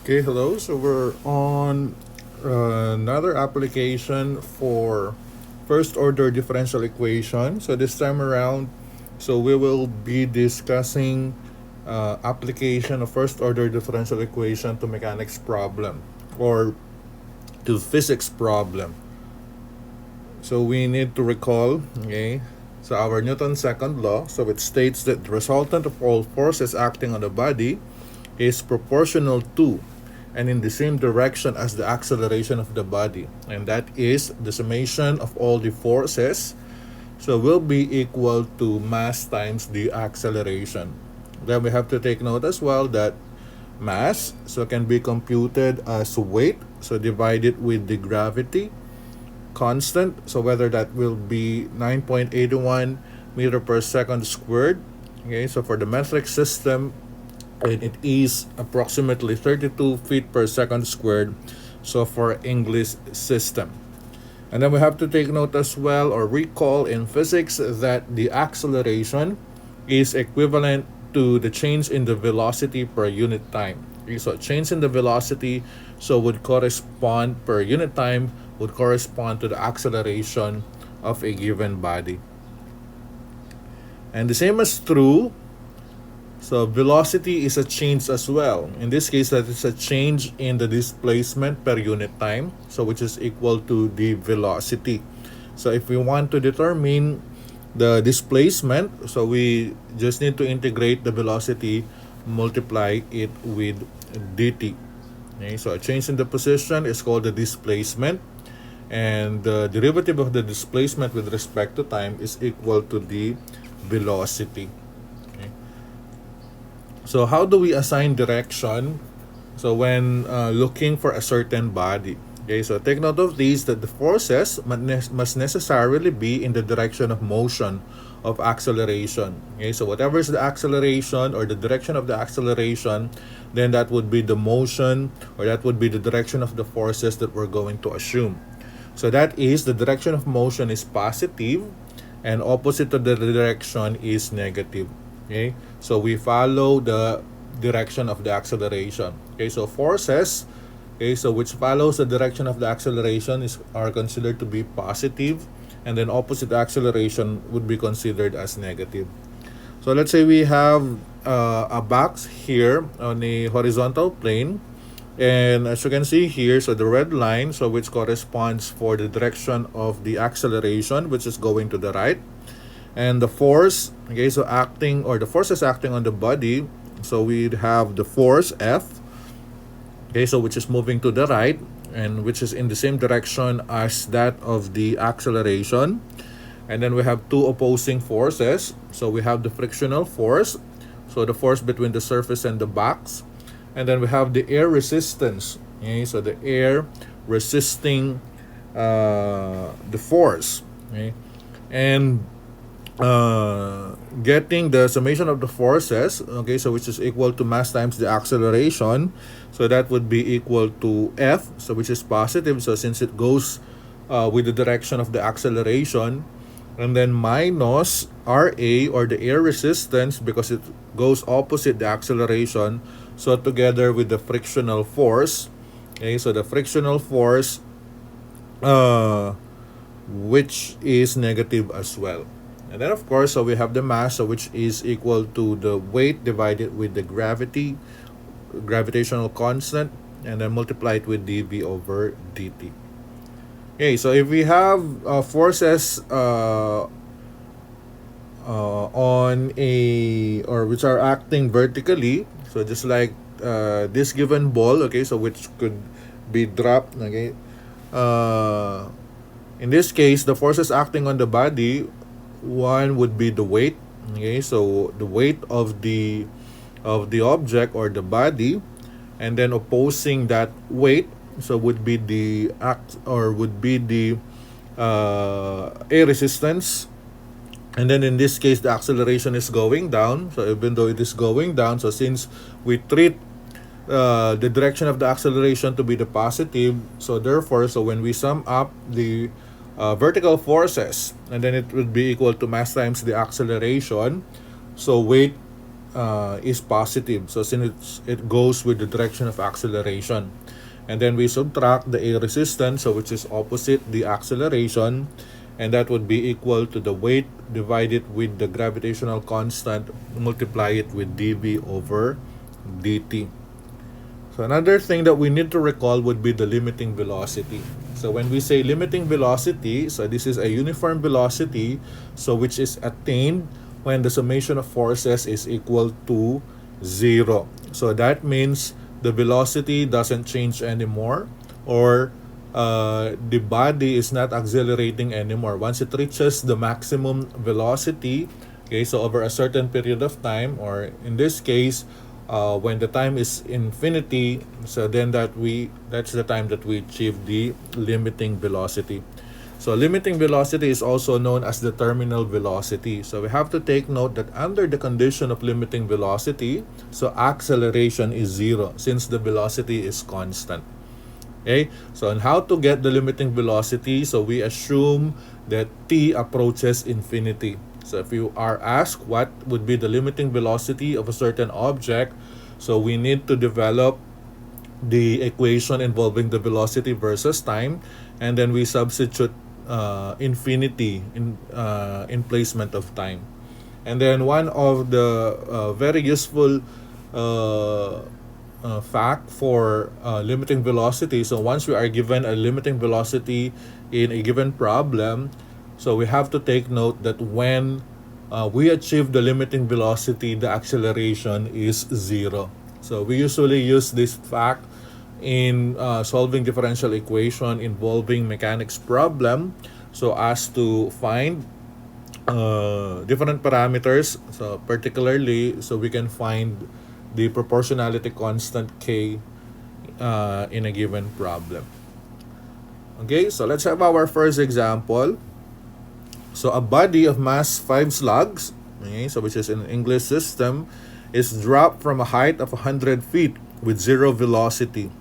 Okay, hello. So we're on another application for first order differential equation. So this time around, so we will be discussing application of first order differential equation to mechanics problem or to physics problem. So we need to recall, okay, so our Newton's second law. So it states that the resultant of all forces acting on the body is proportional to and in the same direction as the acceleration of the body, and that is the summation of all the forces, so will be equal to mass times the acceleration. Then we have to take note as well that mass so can be computed as weight, so divided with the gravity constant, so whether that will be 9.81 meter per second squared. Okay, so for the metric system, and it is approximately 32 feet per second squared, so for English system. And then we have to take note as well or recall in physics that the acceleration is equivalent to the change in the velocity per unit time. Okay, so change in the velocity so would correspond per unit time would correspond to the acceleration of a given body. And the same is true. So velocity is a change as well. In this case, that is a change in the displacement per unit time, so which is equal to the velocity. So if we want to determine the displacement, so we just need to integrate the velocity, multiply it with dt. Okay, so a change in the position is called the displacement, and the derivative of the displacement with respect to time is equal to the velocity. Okay. So how do we assign direction? So when looking for a certain body. Okay, so take note of these that the forces must necessarily be in the direction of motion of acceleration. Okay, so whatever is the acceleration or the direction of the acceleration, then that would be the motion or that would be the direction of the forces that we're going to assume. So that is the direction of motion is positive and opposite to the direction is negative. Okay, so we follow the direction of the acceleration. Okay, so forces, okay, so which follows the direction of the acceleration are considered to be positive, and then opposite acceleration would be considered as negative. So let's say we have a box here on a horizontal plane, and as you can see here, so the red line, so which corresponds for the direction of the acceleration, which is going to the right, and the force, okay, so acting or the forces acting on the body, so we have the force F, okay, so which is moving to the right and which is in the same direction as that of the acceleration. And then we have two opposing forces, so we have the frictional force, so the force between the surface and the box, and then we have the air resistance. Okay, so the air resisting the force. Okay, and getting the summation of the forces. Okay, so which is equal to mass times the acceleration. So that would be equal to F, so which is positive. So since it goes with the direction of the acceleration, and then minus RA or the air resistance because it goes opposite the acceleration. So together with the frictional force, okay, so the frictional force which is negative as well. And then of course, so we have the mass, so which is equal to the weight divided with the gravitational constant, and then multiply it with dv over dt. Okay, so if we have forces on a or which are acting vertically, so just like this given ball, okay, so which could be dropped, okay. In this case, the forces acting on the body, one would be the weight, okay, so the weight of the object or the body, and then opposing that weight, so would be the air resistance. And then in this case, the acceleration is going down. So even though it is going down, so since we treat the direction of the acceleration to be the positive, so therefore, so when we sum up the vertical forces, and then it would be equal to mass times the acceleration. So weight is positive. So since it goes with the direction of acceleration. And then we subtract the A resistance, so which is opposite the acceleration, and that would be equal to the weight divided with the gravitational constant, multiply it with dv over dt. So another thing that we need to recall would be the limiting velocity. So when we say limiting velocity, so this is a uniform velocity, so which is attained when the summation of forces is equal to 0. So that means the velocity doesn't change anymore, or the body is not accelerating anymore. Once it reaches the maximum velocity, okay, so over a certain period of time, or in this case, when the time is infinity, so then that's the time that we achieve the limiting velocity. So limiting velocity is also known as the terminal velocity. So we have to take note that under the condition of limiting velocity, so acceleration is 0 since the velocity is constant. Okay, so on how to get the limiting velocity, so we assume that t approaches infinity. So if you are asked what would be the limiting velocity of a certain object, so we need to develop the equation involving the velocity versus time, and then we substitute infinity in placement of time. And then one of the very useful fact for limiting velocity, so once we are given a limiting velocity in a given problem, so we have to take note that when we achieve the limiting velocity, the acceleration is 0. So we usually use this fact in solving differential equation involving mechanics problem, so as to find different parameters. So particularly, so we can find the proportionality constant k in a given problem. Okay, so let's have our first example. So a body of mass 5 slugs, okay, so which is an English system, is dropped from a height of 100 feet with 0 velocity.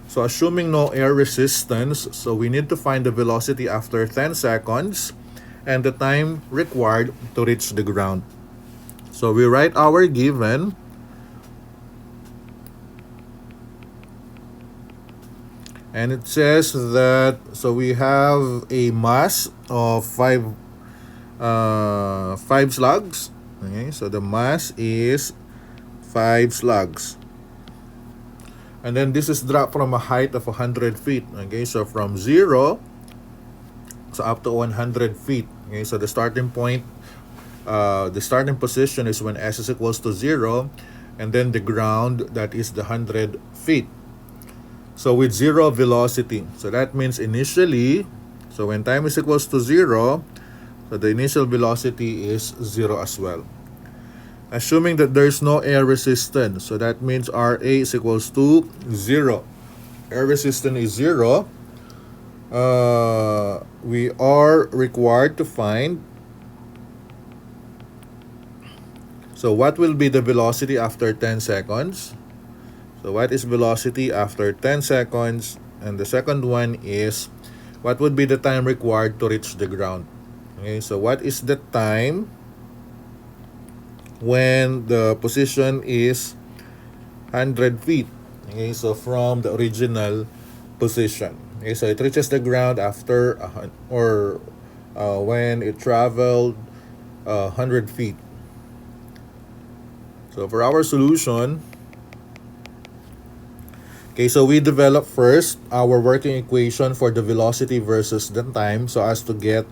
So assuming no air resistance, so we need to find the velocity after 10 seconds and the time required to reach the ground. So we write our given. And it says that, so we have a mass of 5 slugs. Okay, so the mass is 5 slugs. And then this is dropped from a height of 100 feet. Okay, so from 0 so up to 100 feet. Okay, so the starting point, the starting position is when s is equals to 0, and then the ground, that is the 100 feet. So with 0 velocity, so that means initially, so when time is equals to 0, so the initial velocity is 0 as well. Assuming that there is no air resistance, so that means RA is equals to 0. Air resistance is 0. We are required to find, so what will be the velocity after 10 seconds? So what is velocity after 10 seconds? And the second one is, what would be the time required to reach the ground? Okay, so what is the time when the position is 100 feet? Okay, so from the original position. Okay, so it reaches the ground after when it traveled 100 feet. So for our solution, okay, so we develop first our working equation for the velocity versus the time, so as to get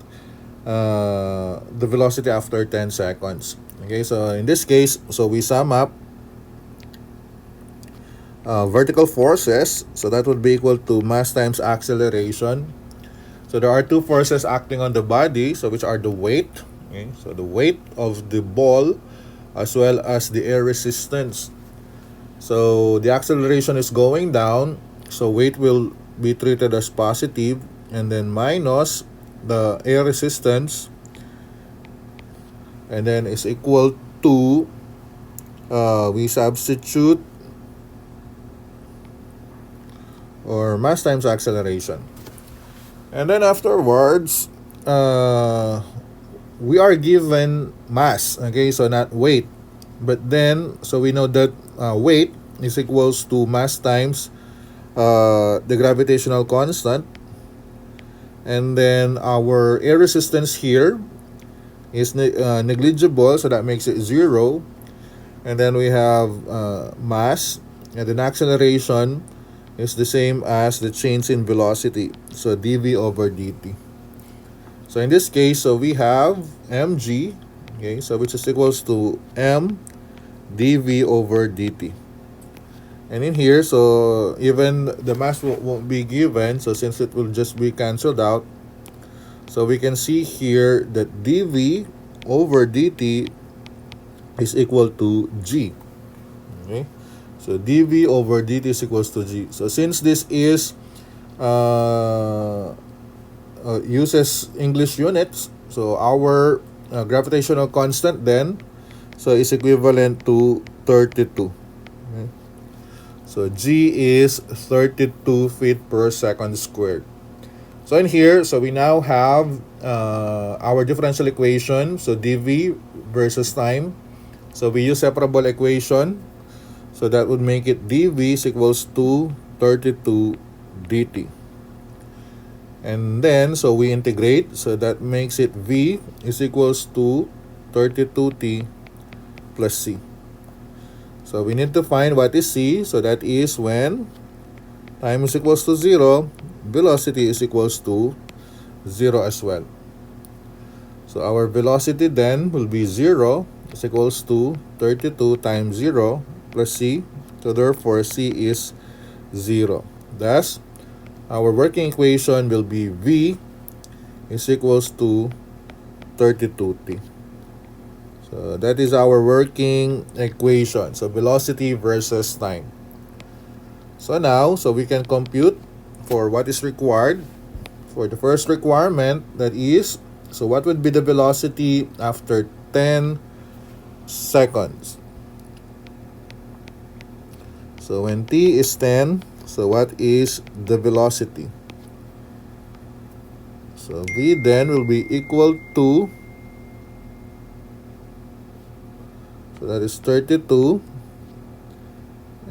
the velocity after 10 seconds. Okay, so in this case, so we sum up vertical forces, so that would be equal to mass times acceleration. So there are two forces acting on the body, so which are the weight, okay, so the weight of the ball as well as the air resistance. So the acceleration is going down, so weight will be treated as positive, and then minus the air resistance, and then is equal to, we substitute, or mass times acceleration. And then afterwards, we are given mass, okay, so not weight. But then, so we know that weight is equals to mass times the gravitational constant. And then our air resistance here is negligible, so that makes it 0. And then we have mass, and then acceleration is the same as the change in velocity, so dv over dt. So in this case, so we have mg, okay, so which is equals to m dv over dt. And in here, so even the mass won't be given, so since it will just be cancelled out, so we can see here that dv over dt is equal to g. Okay, so dv over dt is equals to g. So since this is uses English units, so our gravitational constant then, so is equivalent to 32. Okay? So g is 32 feet per second squared. So in here, so we now have our differential equation, so dv versus time. So we use separable equation, so that would make it dv is equals to 32 dt. And then, so we integrate, so that makes it v is equals to 32t plus c. So we need to find what is c, so that is when time is equals to 0, velocity is equals to 0 as well. So our velocity then will be 0 is equals to 32 times 0 plus c. So therefore c is 0. Thus, our working equation will be v is equals to 32t. So that is our working equation. So velocity versus time. So now, so we can compute for what is required. For the first requirement, that is, so what would be the velocity after 10 seconds? So when t is 10, so what is the velocity? So v then will be equal to, so that is 32,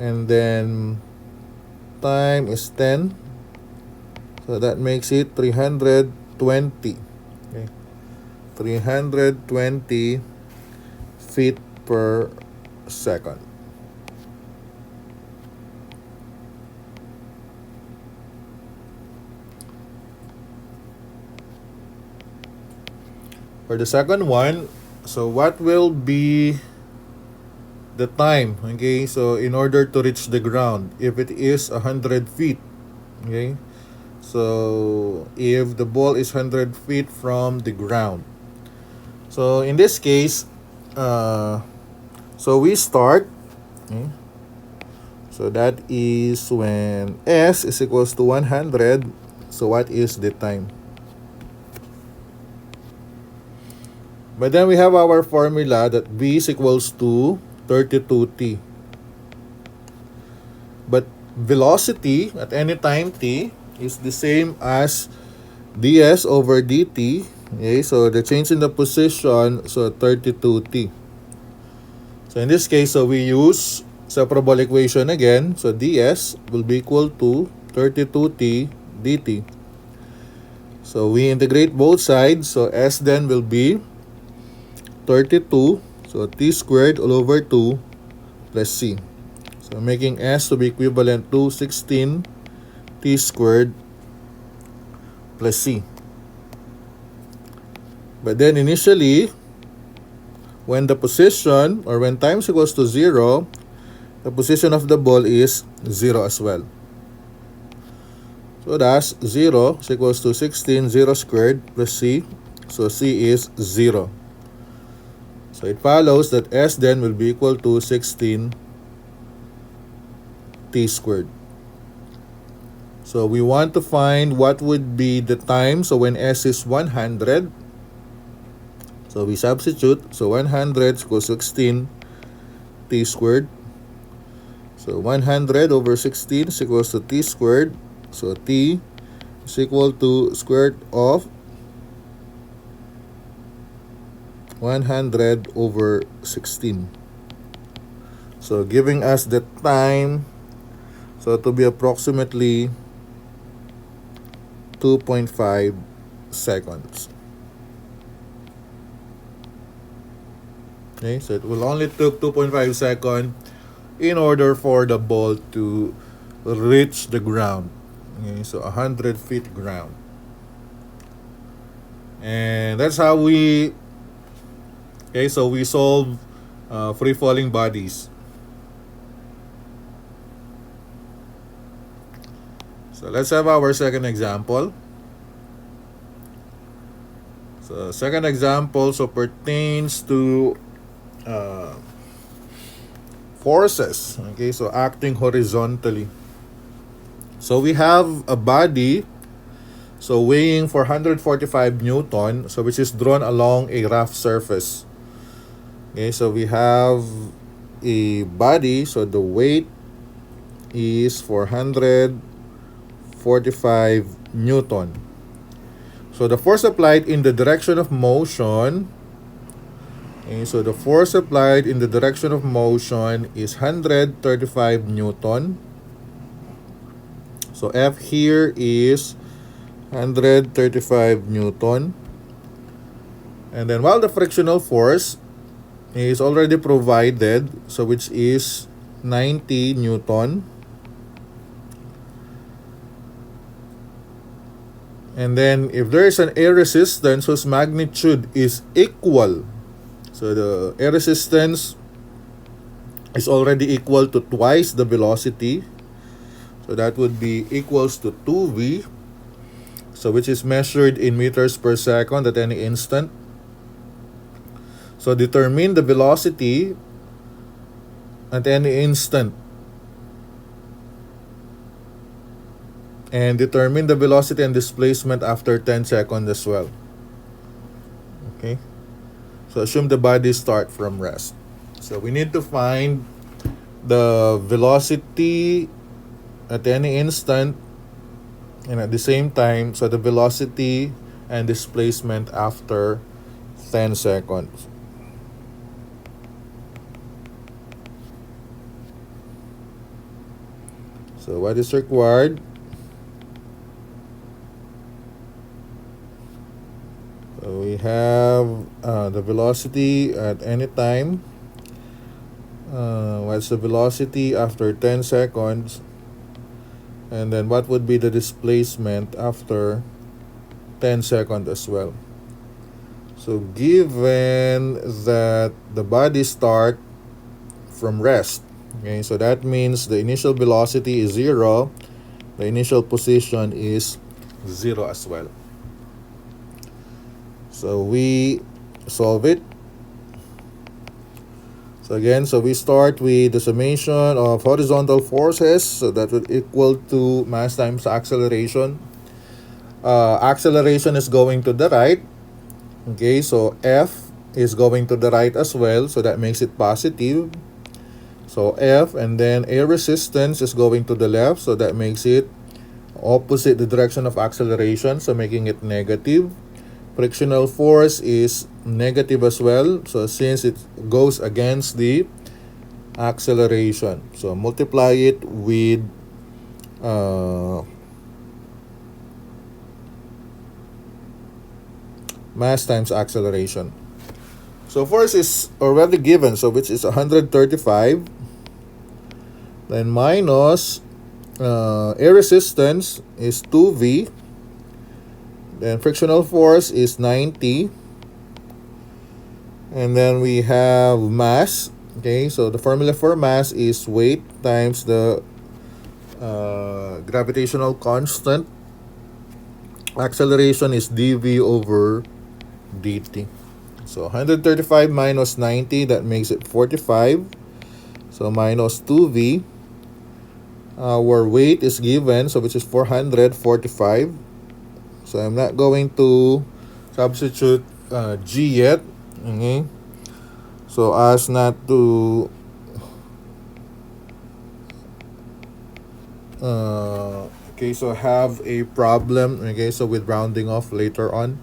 and then time is 10, so that makes it 320. Okay, 320 feet per second. For the second one, so what will be the time, okay, so in order to reach the ground, if it is 100 feet, okay, so if the ball is 100 feet from the ground, so in this case, so we start, okay, so that is when s is equals to 100, so what is the time? But then we have our formula that v is equals to 32t. But velocity at any time t is the same as ds over dt. Okay, so the change in the position, so 32t. So in this case, so we use separable equation again. So ds will be equal to 32t dt. So we integrate both sides. So s then will be 32, so t squared all over 2 plus c. So making s to be equivalent to 16 t squared plus c. But then initially, when the position or when time is equals to 0, the position of the ball is 0 as well. So that's 0 is equals to 16, 0 squared plus c. So c is 0. So it follows that s then will be equal to 16 t squared. So we want to find what would be the time. So when s is 100, so we substitute. So 100 equals 16 t squared. So 100 over 16 is equals to t squared. So t is equal to square root of 100 over 16. So giving us the time, so to be approximately 2.5 seconds. Okay, so it will only took 2.5 seconds in order for the ball to reach the ground. Okay, so 100 feet ground. And that's how we, okay, so we solve free falling bodies. So let's have our second example. So second example so pertains to uh, forces. Okay, so acting horizontally. So we have a body so weighing 445 Newton, so which is drawn along a rough surface. Okay, so we have a body, so the weight is 445 Newton. So the force applied in the direction of motion, okay, so the force applied in the direction of motion is 135 Newton. So F here is 135 Newton. And then while the frictional force is already provided, so which is 90 Newton. And then if there is an air resistance whose magnitude is equal, so the air resistance is already equal to twice the velocity, so that would be equals to 2v, so which is measured in meters per second at any instant. So determine the velocity at any instant and determine the velocity and displacement after 10 seconds as well. Okay, so assume the body start from rest. So we need to find the velocity at any instant and at the same time, so the velocity and displacement after 10 seconds. So what is required? So we have the velocity at any time. What's the velocity after 10 seconds? And then what would be the displacement after 10 seconds as well? So given that the body start from rest, okay, so that means the initial velocity is 0, the initial position is 0 as well. So we solve it. So again, so we start with the summation of horizontal forces, so that would equal to mass times acceleration. Acceleration is going to the right. Okay, so F is going to the right as well, so that makes it positive. So F, and then air resistance is going to the left, so that makes it opposite the direction of acceleration, so making it negative. Frictional force is negative as well, so since it goes against the acceleration, so multiply it with mass times acceleration. So force is already given, so which is 135, then minus air resistance is 2v, then frictional force is 90, and then we have mass. Okay, so the formula for mass is weight times the gravitational constant. Acceleration is dv over dt. So 135 minus 90, that makes it 45. So minus 2v. Our weight is given, so which is 445. So I'm not going to substitute g yet. Okay. So as not to okay, so have a problem, okay, so with rounding off later on.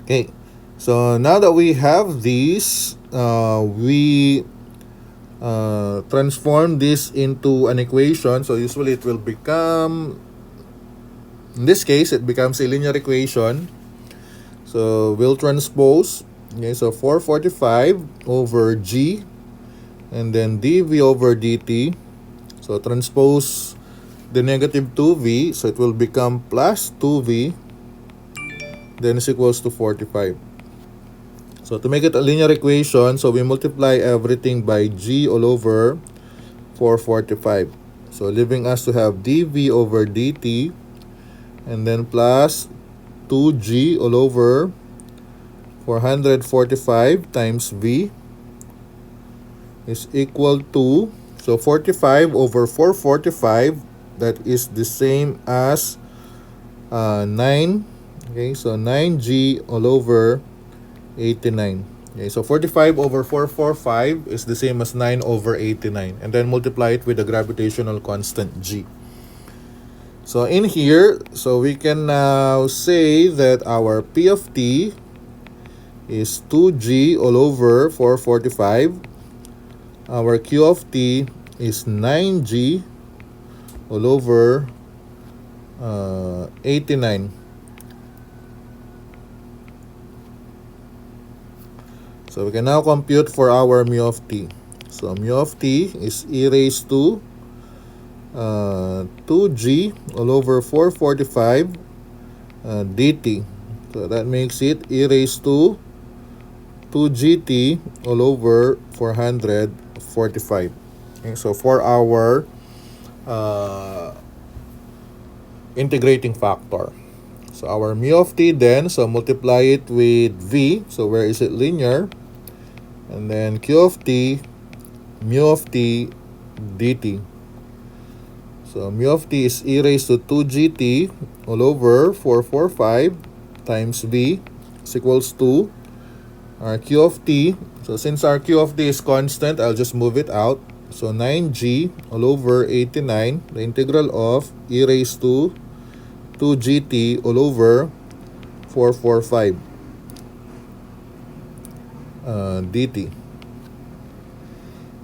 Okay, so now that we have these, we transform this into an equation. So usually it will become, in this case, it becomes a linear equation. So we'll transpose. Okay, so 445 over G and then dV over dt. So transpose the negative 2V, so it will become plus 2V, then is equals to 45. So to make it a linear equation, so we multiply everything by G all over 445. So leaving us to have dV over dt and then plus 2G all over 445 times V is equal to, so 45 over 445, that is the same as 9. Okay, so 9G all over 89. Okay, so 45 over 445 is the same as 9 over 89. And then multiply it with the gravitational constant G. So in here, so we can now say that our P of t is 2G all over 445. Our Q of t is 9G all over 89. So we can now compute for our mu of t. So mu of t is e raised to 2G all over 445 dt. So that makes it e raised to 2gt all over 445. Okay, so for our integrating factor. So our mu of t then, so multiply it with v. So where is it linear? And then q of t, mu of t dt. So mu of t is e raised to 2gt all over 445 times v is equals to our q of t. So since our q of t is constant, I'll just move it out. So 9g all over 89, the integral of e raised to 2gt all over 445 dt.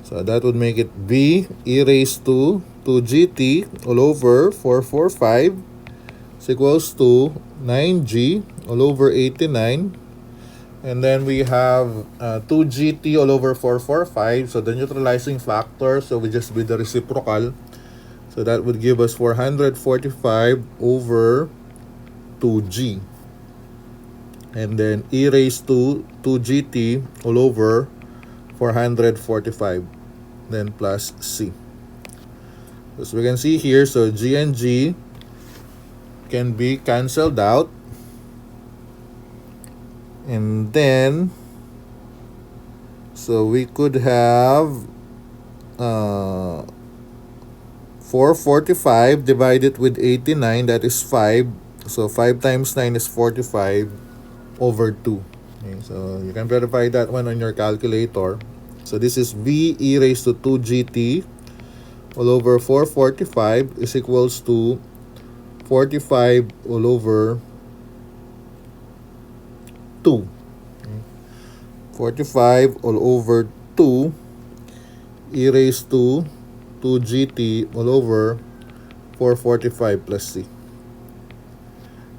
So that would make it v e raised to 2gt all over 445 is equals to 9g all over 89. And then we have 2gt all over 445. So the neutralizing factor, so we just with the reciprocal. So that would give us 445 over 2g. And then e raised to 2gt all over 445. Then plus c. As we can see here, so g and g can be cancelled out. And then, so we could have 445 divided with 89, that is 5. So 5 times 9 is 45 over 2. Okay, so you can verify that one on your calculator. So this is v e raised to 2gt all over 445 is equals to 45 all over 2. 45 all over 2 e raised to 2gt all over 445 plus c.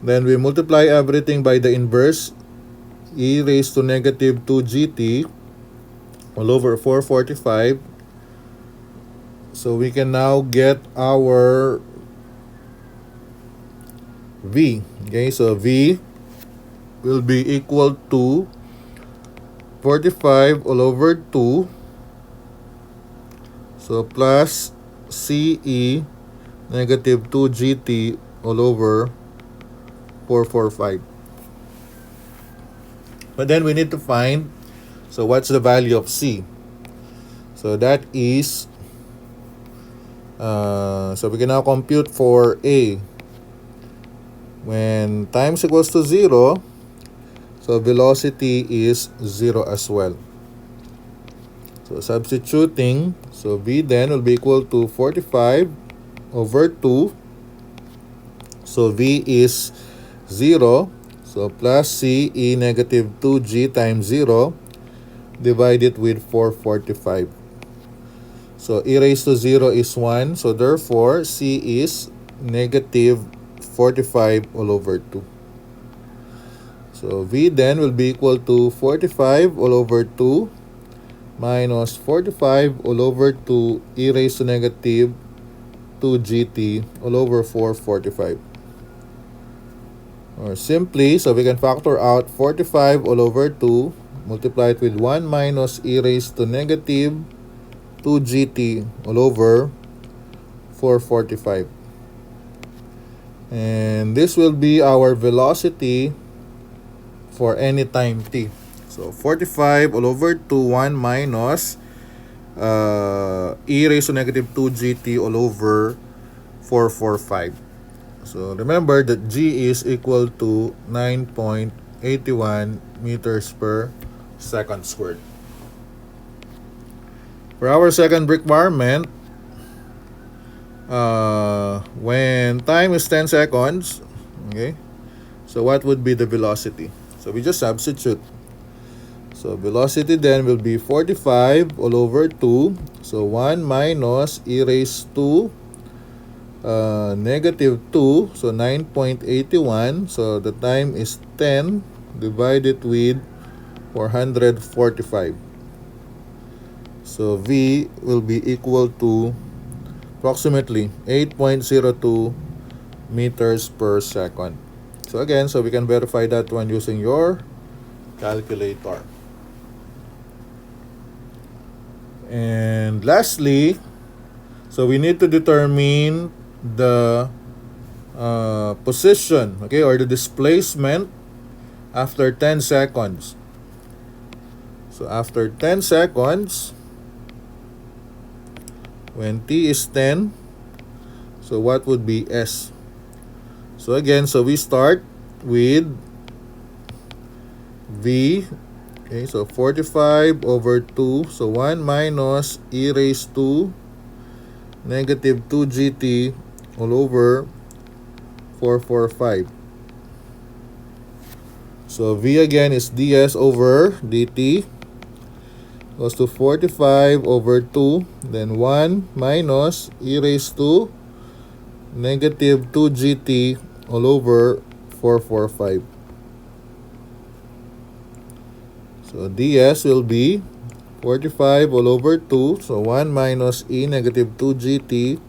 Then we multiply everything by the inverse, e raised to negative 2gt all over 445. So we can now get our v. Okay, so v will be equal to 45 all over 2. So plus CE negative 2GT all over 445. But then we need to find, so what's the value of C? So that is, so we can now compute for A. When time is equals to 0, so velocity is 0 as well. So substituting, so V then will be equal to 45 over 2. So V is 0. So plus C E negative 2G times 0 divided with 445. So e raised to 0 is 1. So therefore, c is negative 45 all over 2. So v then will be equal to 45 all over 2 minus 45 all over 2 e raised to negative 2 gt all over 445. Or simply, so we can factor out 45 all over 2, multiply it with 1 minus e raised to negative 2 gt all over 445. And this will be our velocity for any time t. So 45 all over 2, 1 minus e raised to negative 2 gt all over 445. So remember that g is equal to 9.81 meters per second squared. For our second requirement, when time is 10 seconds, okay, so what would be the velocity? So we just substitute. So velocity then will be 45 all over 2. So 1 minus e raised to negative 2. So 9.81. So the time is 10 divided with 445. So V will be equal to approximately 8.02 meters per second. So again, so we can verify that one using your calculator. And lastly, so we need to determine the position, okay, or the displacement after 10 seconds. So after 10 seconds, when t is 10, so what would be s? So again, so we start with v, okay, so 45 over 2, so 1 minus e raised to negative 2 gt all over 445. So v again is ds over dt goes to 45 over 2, then 1 minus e raised to negative 2 gt all over 445. So ds will be 45 all over 2, so 1 minus e negative 2 gt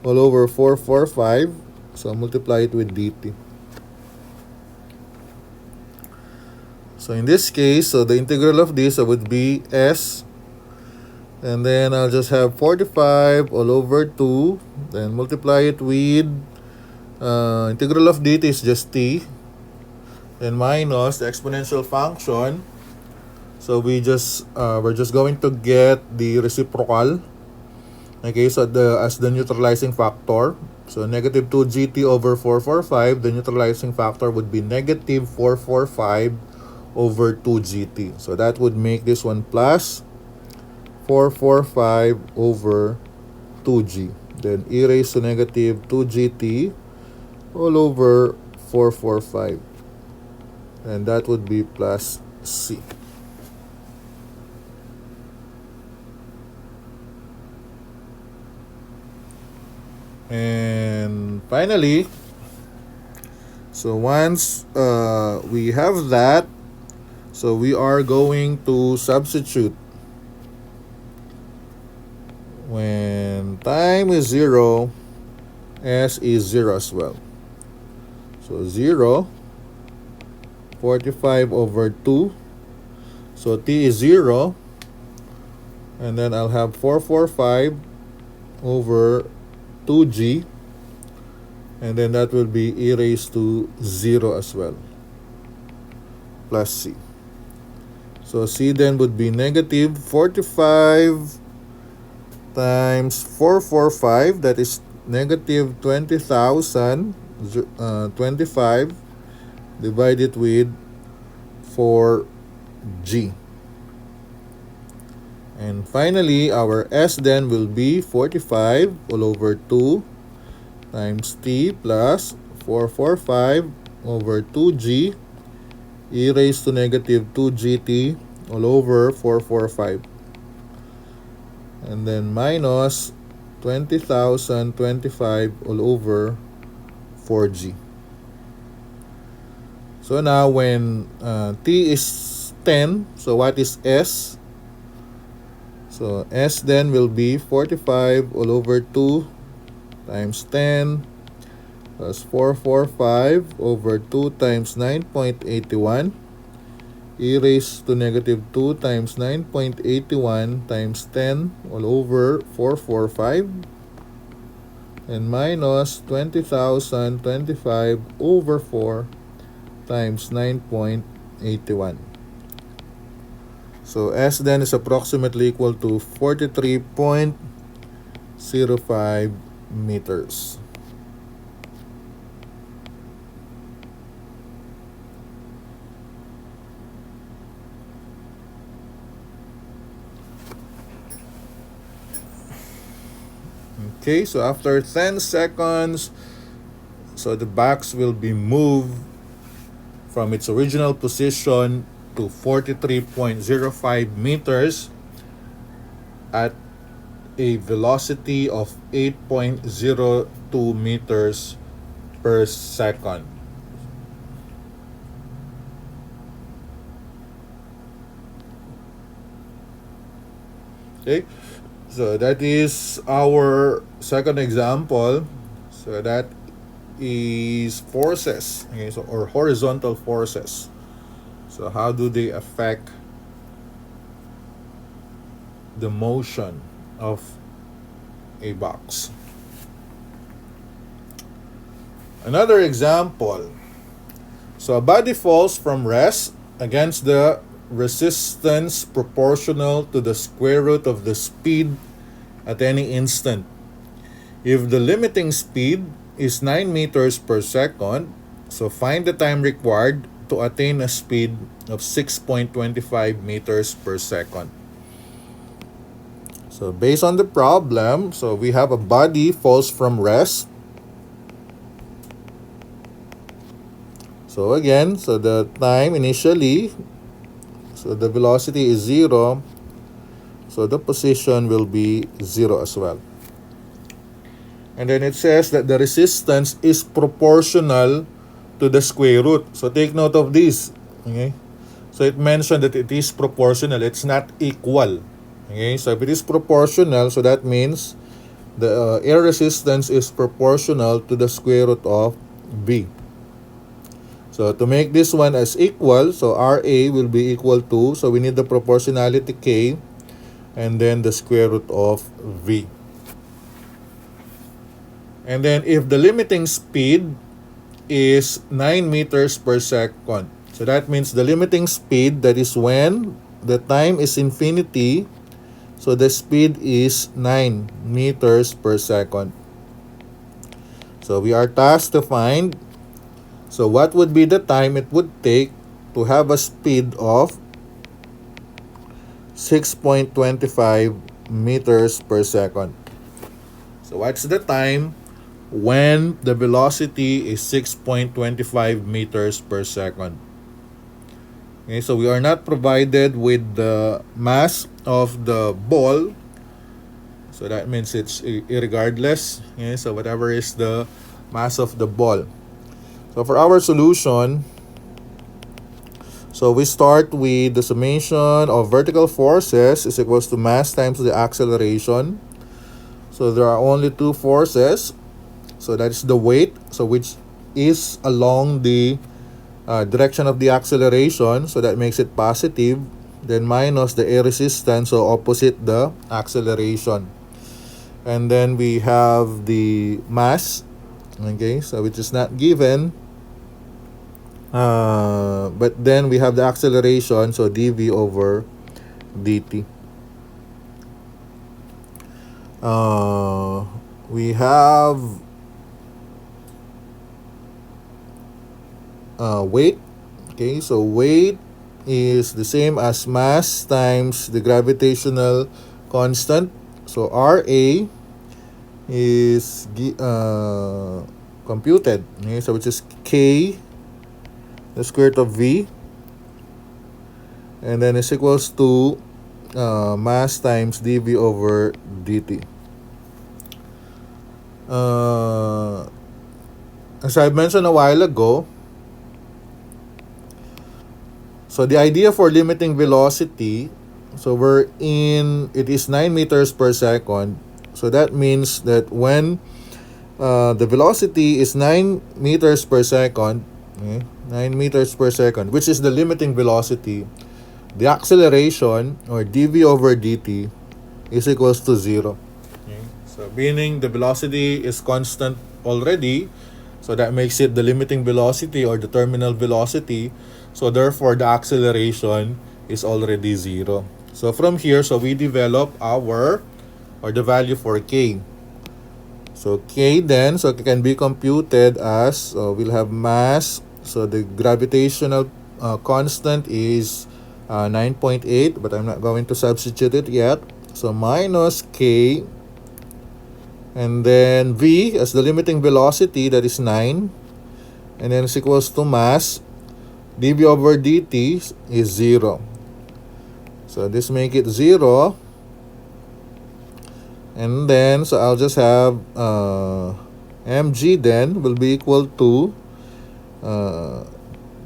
all over 445, so multiply it with dt. So in this case, so the integral of this would be s, and then I'll just have 45 all over 2, then multiply it with integral of dt is just t, then minus the exponential function. So we're just going to get the reciprocal, okay, so as the neutralizing factor. So negative 2 gt over 445, the neutralizing factor would be negative 445 over 2 gt. So that would make this one plus 445 over 2g. Then e raised to negative 2 gt all over 445. And that would be plus c. And finally, so once we have that, so we are going to substitute. When time is 0, s is 0 as well. So 0, 45 over 2. So t is 0. And then I'll have 445 over 2g. And then that will be e raised to 0 as well. Plus c. So c then would be negative 45 times 445, that is negative 20,025 divided with 4g. And finally, our s then will be 45 all over 2 times t plus 445 over 2g e raised to negative 2gt all over 445. and then minus 20,025 all over 4g. So now when t is 10, so what is s? So s then will be 45 all over 2 times 10 plus 445 over 2 times 9.81 e raised to negative 2 times 9.81 times 10 all over 445 and minus 20,025 over 4 times 9.81. So S then is approximately equal to 43.05 meters. Okay, so after 10 seconds, so the box will be moved from its original position to 43.05 meters at a velocity of 8.02 meters per second. Okay, so that is our second example. So that is forces, okay, so or horizontal forces. So how do they affect the motion of a box? Another example. So a body falls from rest against the resistance proportional to the square root of the speed at any instant. If the limiting speed is 9 meters per second, so find the time required to attain a speed of 6.25 meters per second. So based on the problem, so we have a body falls from rest. So again, so the time initially, so the velocity is 0, so the position will be 0 as well. And then it says that the resistance is proportional to the square root. So take note of this. Okay? So it mentioned that it is proportional. It's not equal. Okay? So if it is proportional, so that means the air resistance is proportional to the square root of V. So to make this one as equal, so RA will be equal to, so we need the proportionality K and then the square root of V. And then if the limiting speed is 9 meters per second, so that means the limiting speed, that is when the time is infinity, so the speed is 9 meters per second. So we are tasked to find, so what would be the time it would take to have a speed of 6.25 meters per second. So what's the time when the velocity is 6.25 meters per second? Okay, so we are not provided with the mass of the ball. So that means it's irregardless. Okay, so whatever is the mass of the ball. So for our solution, so we start with the summation of vertical forces is equals to mass times the acceleration. So there are only two forces. So that is the weight, so which is along the direction of the acceleration. So that makes it positive. Then minus the air resistance, so opposite the acceleration. And then we have the mass, okay, so which is not given. But then we have the acceleration, so dv over dt. We have weight. Okay, so weight is the same as mass times the gravitational constant. So Ra is computed. Okay, so which is K, the square root of V, and then is equals to mass times dv over dt. As I mentioned a while ago, so the idea for limiting velocity, so it is 9 meters per second. So that means that when the velocity is 9 meters per second, okay, 9 meters per second, which is the limiting velocity, the acceleration, or dv over dt, is equals to 0. Okay. So meaning the velocity is constant already, so that makes it the limiting velocity or the terminal velocity. So therefore the acceleration is already 0. So from here, so we develop the value for k. So k then, so it can be computed as, we'll have mass, so the gravitational constant is 9.8, but I'm not going to substitute it yet. So minus k, and then v as the limiting velocity, that is 9, and then it's equals to mass, dv over dt is 0. So this make it 0. And then, so I'll just have mg then will be equal to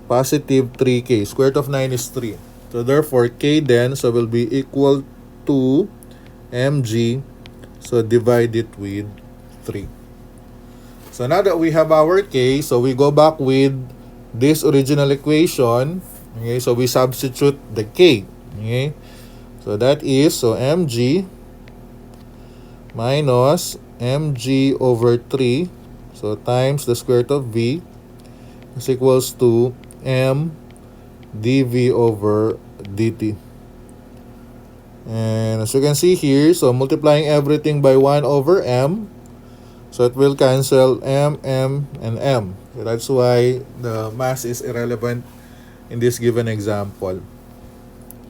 positive 3k. Square root of 9 is 3. So therefore, k then, so will be equal to mg. So divide it with 3. So now that we have our k, so we go back with this original equation. Okay, so we substitute the k. Okay, so that is, so mg minus mg over 3, so times the square root of v, is equals to m dv over dt. And as you can see here, so multiplying everything by 1 over m, so it will cancel m, and m. So that's why the mass is irrelevant in this given example.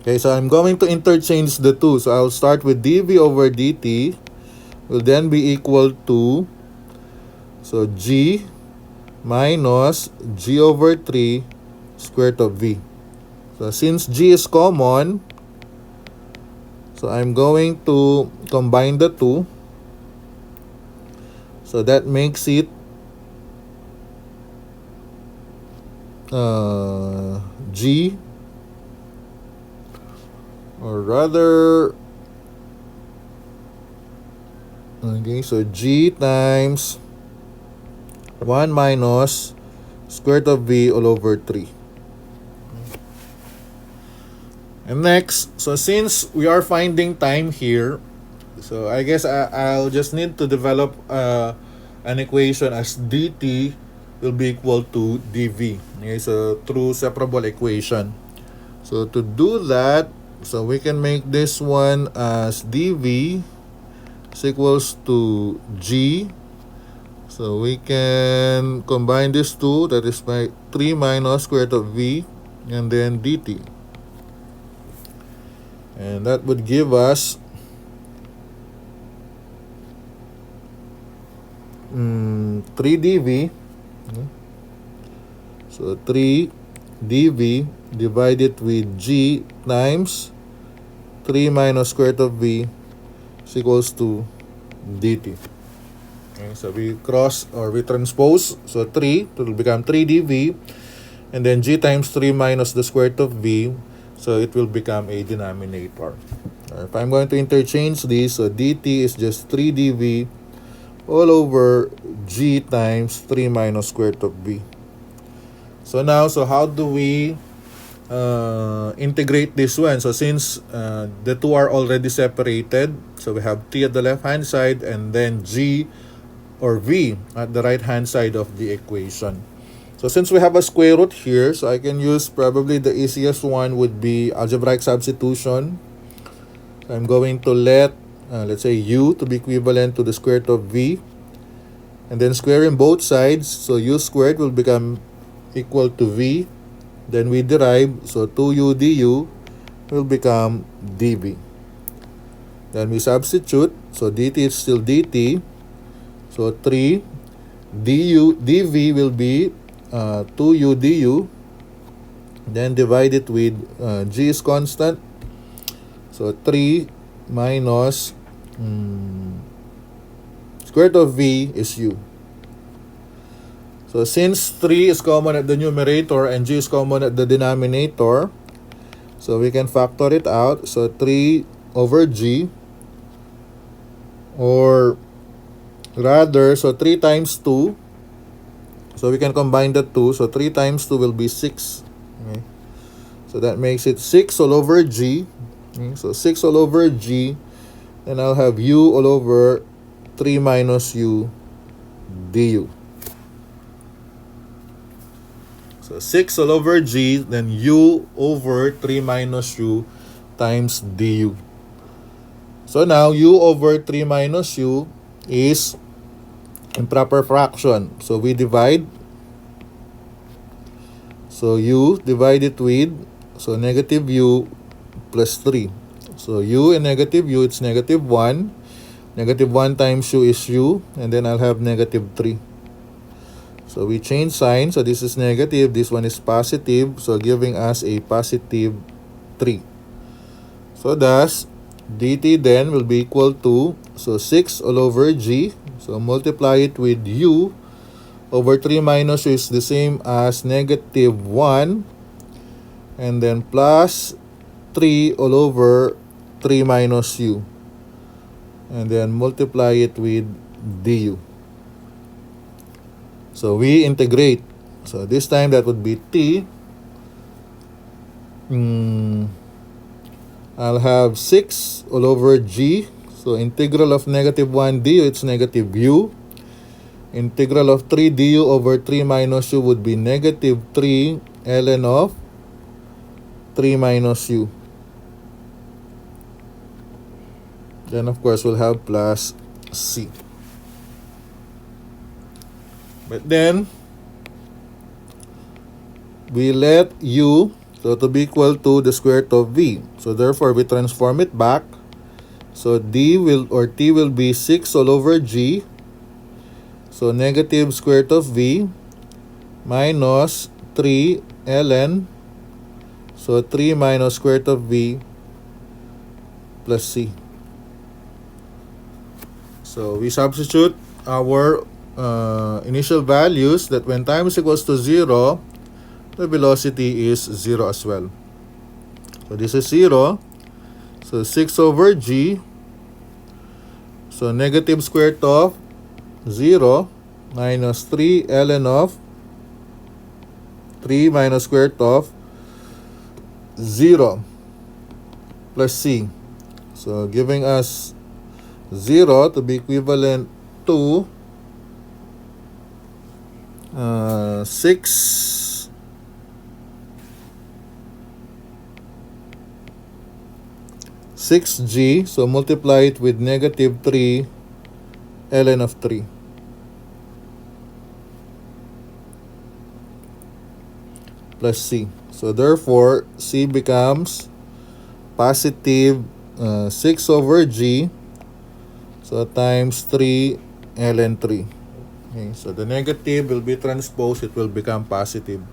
Okay, so I'm going to interchange the two. So I'll start with dv over dt will then be equal to, so g minus g over 3 square root of v. So since g is common, so I'm going to combine the two. So that makes it g, or rather, okay, so g times 1 minus square root of v all over 3. And next, so since we are finding time here, so I guess I'll just need to develop an equation as dt will be equal to dv. Okay, so through separable equation. So to do that, so we can make this one as dv is equals to g. So we can combine these two, that is by 3 minus square root of v, and then dt. And that would give us 3 dv. So 3 dv divided with g times 3 minus square root of v is equals to dt. Okay, so we cross or we transpose, so 3, it will become 3 dv, and then g times 3 minus the square root of v, so it will become a denominator. If I'm going to interchange this, so dt is just 3 dv all over g times 3 minus square root of v. So now, so how do we integrate this one? So since the two are already separated, so we have t at the left hand side and then g or v at the right hand side of the equation. So since we have a square root here, so I can use, probably the easiest one would be algebraic substitution. So I'm going to let, let's say u to be equivalent to the square root of v, and then squaring both sides, so u squared will become equal to v. Then we derive, so 2u du will become dv. Then we substitute, so dt is still dt, so 3 dv will be 2u du, then divide it with g is constant, So 3 minus square root of v is u. So since 3 is common at the numerator and g is common at the denominator, so we can factor it out. So 3 over g, or rather, so 3 times 2. So we can combine the 2. So 3 times 2 will be 6. Okay. So that makes it 6 all over g. Okay. So 6 all over g. Then I'll have u all over 3 minus u du. So 6 all over g, then u over 3 minus u times du. So now u over 3 minus u is improper fraction. So we divide. So u divided with, so negative u plus 3. So u and negative u, it's negative 1. Negative 1 times u is u. And then I'll have negative 3. So we change sign. So this is negative. This one is positive. So giving us a positive 3. So thus, dt then will be equal to, so 6 all over g. So multiply it with u over 3 minus u is the same as negative 1. And then plus 3 all over 3 minus u. And then multiply it with du. So we integrate. So this time that would be t. I'll have 6 all over g. So integral of negative 1 du, it's negative u. Integral of 3 du over 3 minus u would be negative 3 ln of 3 minus u. Then of course we'll have plus c. But then we let u so to be equal to the square root of v. So therefore we transform it back. So d will, or t will be 6 all over g. So negative square root of v minus 3 ln. So 3 minus square root of v plus c. So we substitute our initial values, that when time is equals to 0, the velocity is 0 as well. So this is 0. So 6 over g. So negative square root of 0 minus 3 ln of 3 minus square root of 0 plus c. So giving us 0 to be equivalent to 6g. So multiply it with negative 3 ln of 3. Plus c. So therefore, c becomes positive 6 over g. So times 3 ln 3. Okay, so the negative will be transposed. It will become positive.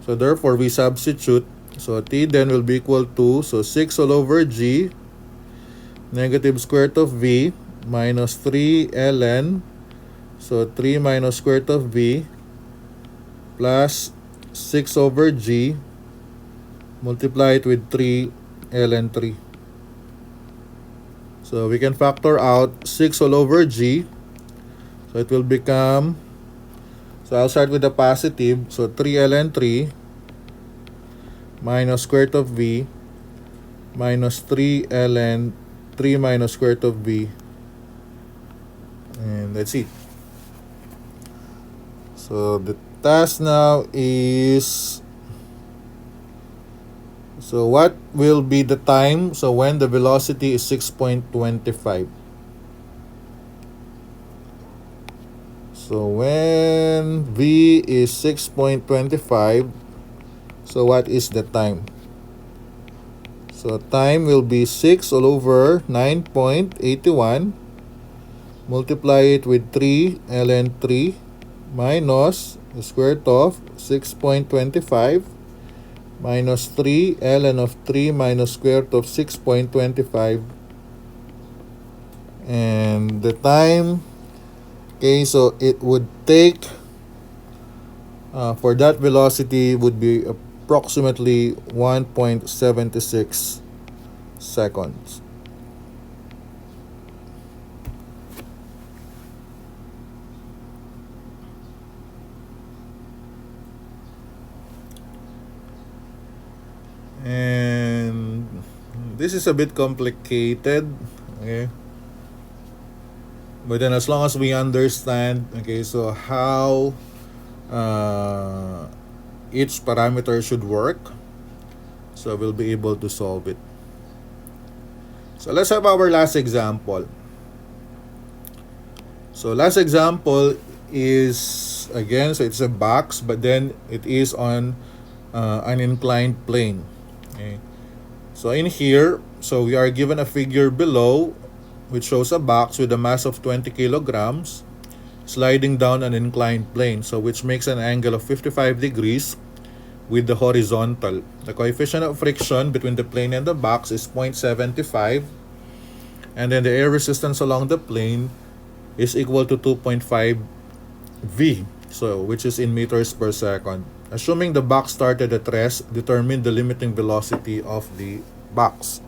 So therefore, we substitute. So t then will be equal to, so 6 all over g, negative square root of v, minus 3 ln. So 3 minus square root of v, plus 6 over g, multiply it with 3 ln 3. So we can factor out 6 all over g. So it will become, so I'll start with the positive. So 3 ln 3 minus square root of v minus 3 ln 3 minus square root of v. And that's it. So the task now is, so what will be the time, so when the velocity is 6.25. So when v is 6.25, so what is the time? So time will be 6 all over 9.81. Multiply it with 3 ln 3 minus the square root of 6.25 minus 3 ln of 3 minus square root of 6.25, and the time, okay, so it would take for that velocity would be approximately 1.76 seconds. And this is a bit complicated, okay, but then as long as we understand, okay, so how each parameter should work, so we'll be able to solve it. So let's have our last example. So last example is, again, so it's a box, but then it is on an inclined plane. Okay. So in here, so we are given a figure below which shows a box with a mass of 20 kilograms sliding down an inclined plane, so which makes an angle of 55 degrees with the horizontal. The coefficient of friction between the plane and the box is 0.75, and then the air resistance along the plane is equal to 2.5 V, so which is in meters per second. Assuming the box started at rest, determine the limiting velocity of the box.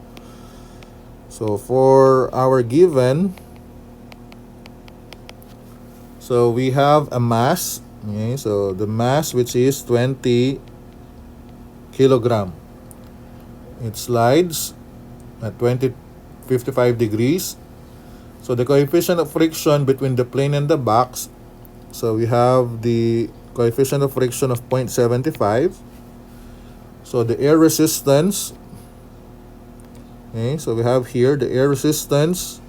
So for our given, so we have a mass, okay, so the mass which is 20 kilogram. It slides at 55 degrees. So the coefficient of friction between the plane and the box, so we have the coefficient of friction of 0.75. So the air resistance, okay, so we have here the air resistance.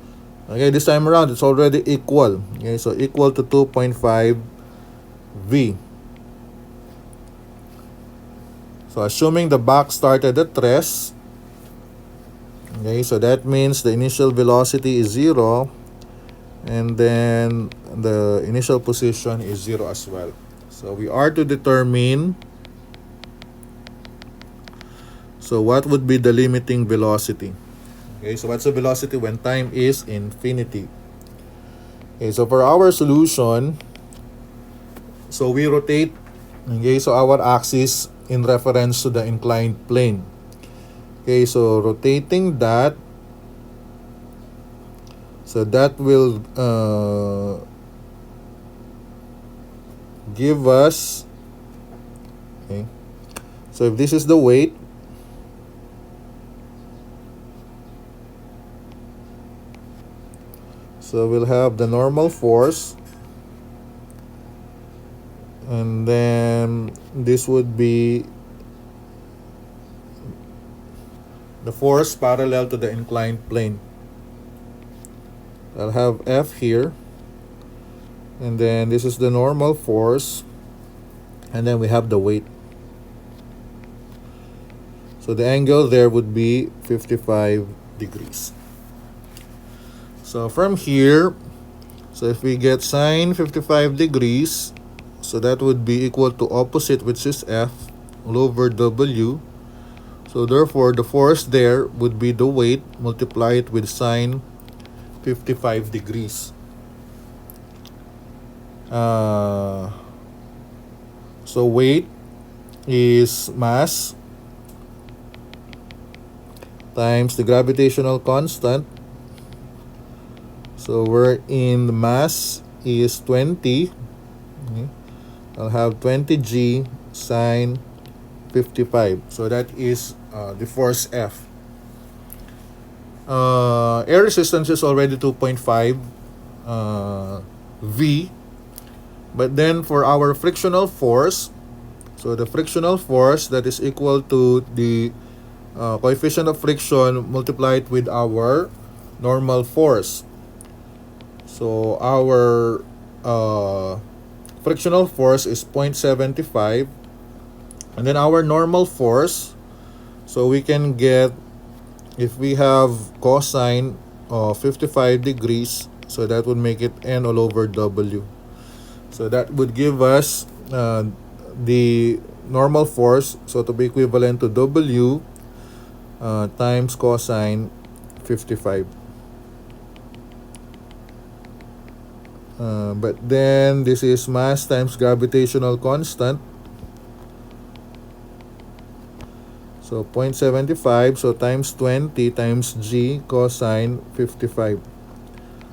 Okay, this time around it's already equal. Okay, so equal to 2.5 V. So assuming the box started at rest, okay, so that means the initial velocity is 0, and then the initial position is 0 as well. So we are to determine, so what would be the limiting velocity? Okay, so what's the velocity when time is infinity? Okay, so for our solution, so we rotate, okay, so our axis in reference to the inclined plane. Okay, so rotating that, so that will give us, okay, so if this is the weight, so we'll have the normal force, and then this would be the force parallel to the inclined plane. I'll have F here, and then this is the normal force, and then we have the weight. So the angle there would be 55 degrees. So from here, so if we get sine 55 degrees, so that would be equal to opposite, which is F, all over W. So therefore, the force there would be the weight multiplied with sine 55 degrees. So weight is mass times the gravitational constant. So we're in the mass is 20. Okay. I'll have 20g sine 55. So that is the force F. Air resistance is already 2.5 V. But then for our frictional force, so the frictional force, that is equal to the coefficient of friction multiplied with our normal force. So our frictional force is 0.75, and then our normal force, so we can get, if we have cosine of 55 degrees, so that would make it N all over W. So that would give us the normal force, so to be equivalent to W times cosine 55. But then this is mass times gravitational constant. So 0.75, so times 20 times G cosine 55.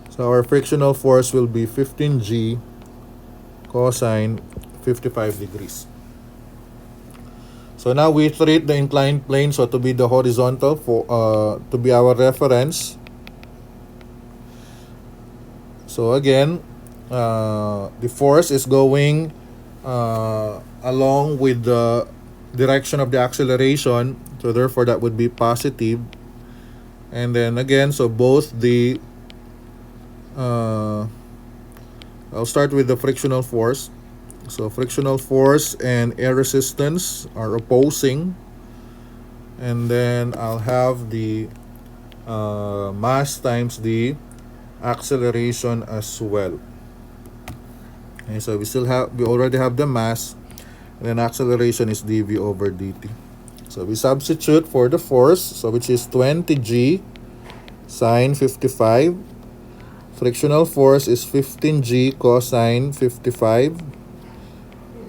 So our frictional force will be 15G cosine 55 degrees. So now we treat the inclined plane so to be the horizontal for to be our reference. So again, the force is going along with the direction of the acceleration, so therefore that would be positive. And then again, so both the I'll start with the frictional force. So frictional force and air resistance are opposing, and then I'll have the mass times the acceleration as well. Okay, so we already have the mass, and then acceleration is dv over dt. So we substitute for the force, so which is 20g sine 55. Frictional force is 15g cosine 55.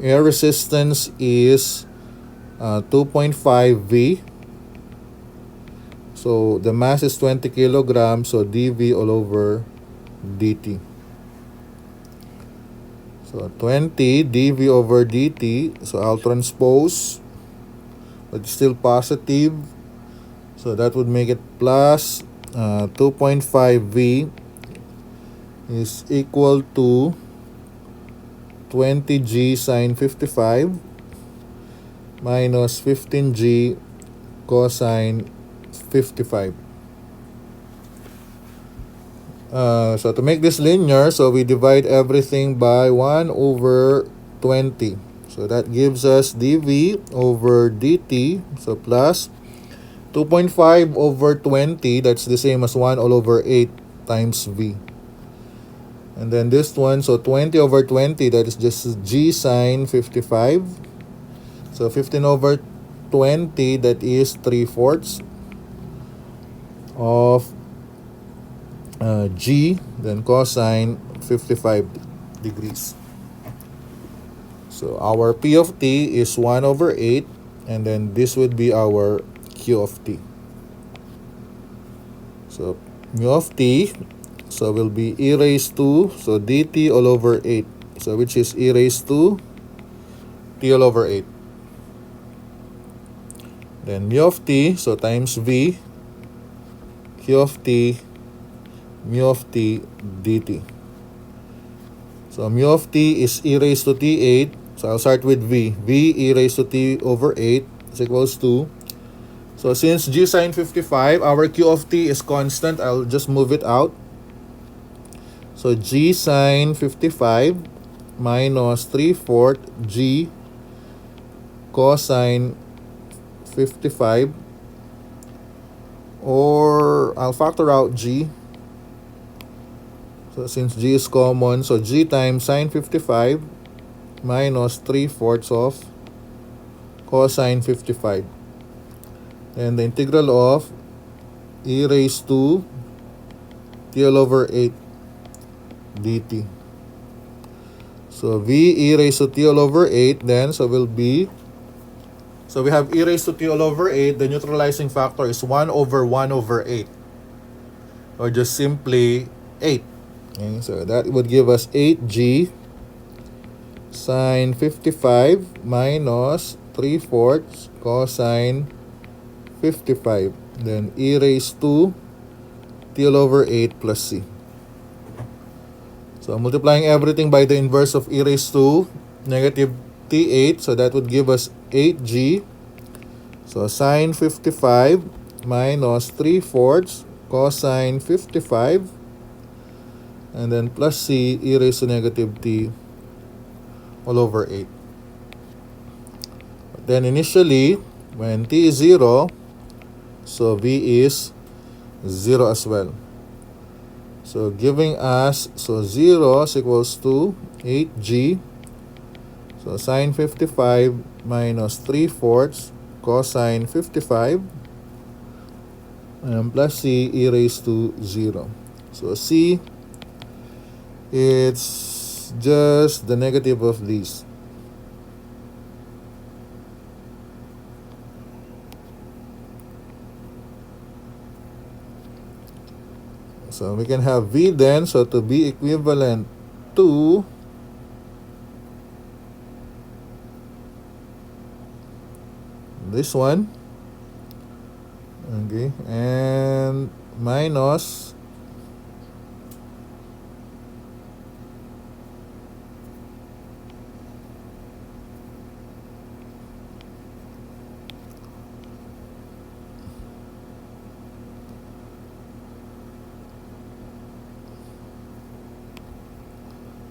Air resistance is 2.5 V. So the mass is 20 kilograms, so dv all over dt. So 20 dv over dt, so I'll transpose, but it's still positive. So that would make it plus 2.5 V is equal to 20g sine 55 minus 15g cosine 55. So to make this linear, so we divide everything by 1 over 20. So that gives us dv over dt, so plus 2.5 over 20, that's the same as 1 all over 8 times v. And then this one, so 20 over 20, that is just g sine 55. So 15 over 20, that is 3/4 of g, then cosine 55 degrees. So our p of t is 1 over 8, and then this would be our q of t. So mu of t, so will be e raised to, so dt all over 8. So which is e raised to t all over 8. Then mu of t, so times v, q of t, mu of t dt. So mu of t is e raised to t8. So I'll start with v. v e raised to t over 8 is equals to, so since g sine 55, our q of t is constant, I'll just move it out. So g sine 55 minus 3/4 g cosine 55, or I'll factor out g. So since g is common, so g times sine 55 minus 3/4 of cosine 55. And the integral of e raised to t all over 8 dt. So v e raised to t all over 8 then, so will be, so we have e raised to t all over 8, the neutralizing factor is 1 over 1 over 8, or just simply 8. Okay, so that would give us 8g sine 55 minus 3/4 cosine 55, then e raised to t all over 8 plus c. So multiplying everything by the inverse of e raised to negative t8, so that would give us 8g. So sine 55 minus 3/4 cosine 55, and then plus c e raised to negative t all over 8. Then initially, when t is 0, so v is 0 as well. So giving us, so 0 is equals to 8g So sine 55 minus 3/4 cosine 55 and plus c e raised to 0. So c, it's just the negative of these. So we can have v then, so to be equivalent to this one, okay, and minus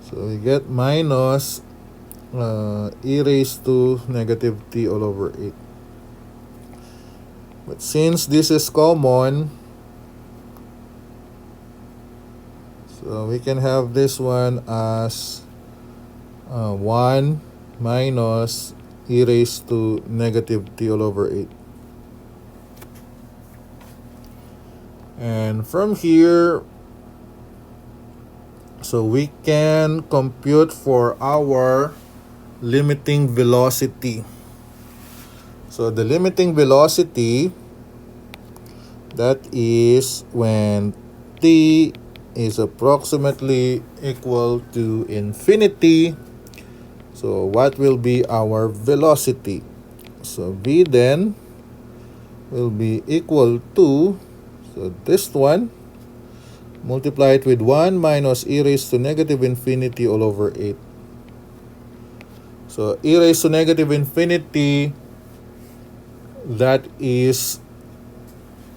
so we get minus e raised to negative t all over 8. But since this is common, so we can have this one as 1 minus e raised to negative t all over 8. And from here, so we can compute for our limiting velocity. So the limiting velocity, that is when t is approximately equal to infinity. So what will be our velocity? So v then will be equal to, so this one, multiply it with 1 minus e raised to negative infinity all over 8. So e raised to negative infinity, that is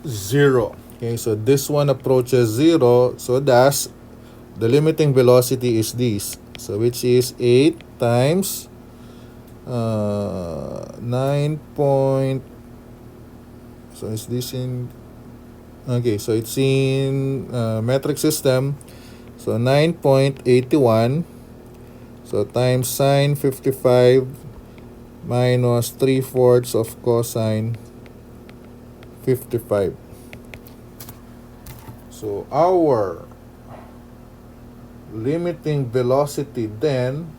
0. Okay, so this one approaches 0, so thus the limiting velocity is this. So which is 8 times 9 point, so is this in, okay, so it's in metric system, so 9.81, so times sine 55 minus 3/4 of cosine 55. So our limiting velocity then,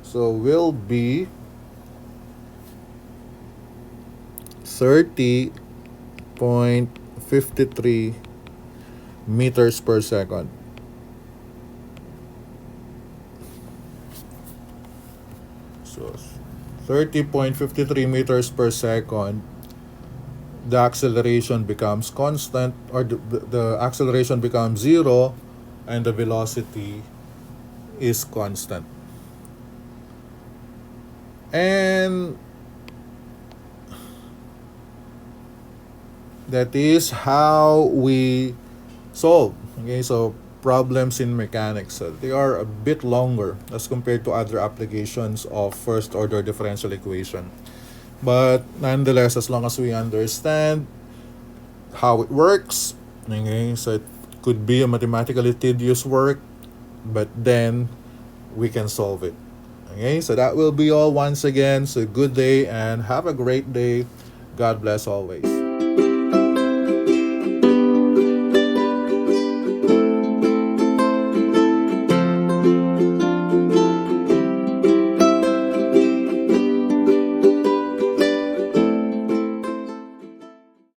so will be 30.53 meters per second. So 30.53 meters per second, the acceleration becomes constant, or the acceleration becomes 0, and the velocity is constant. And that is how we solve, okay, so problems in mechanics. So they are a bit longer as compared to other applications of first order differential equation. But nonetheless, as long as we understand how it works, okay, so it could be a mathematically tedious work, but then we can solve it. Okay, so that will be all once again. So good day and have a great day. God bless always.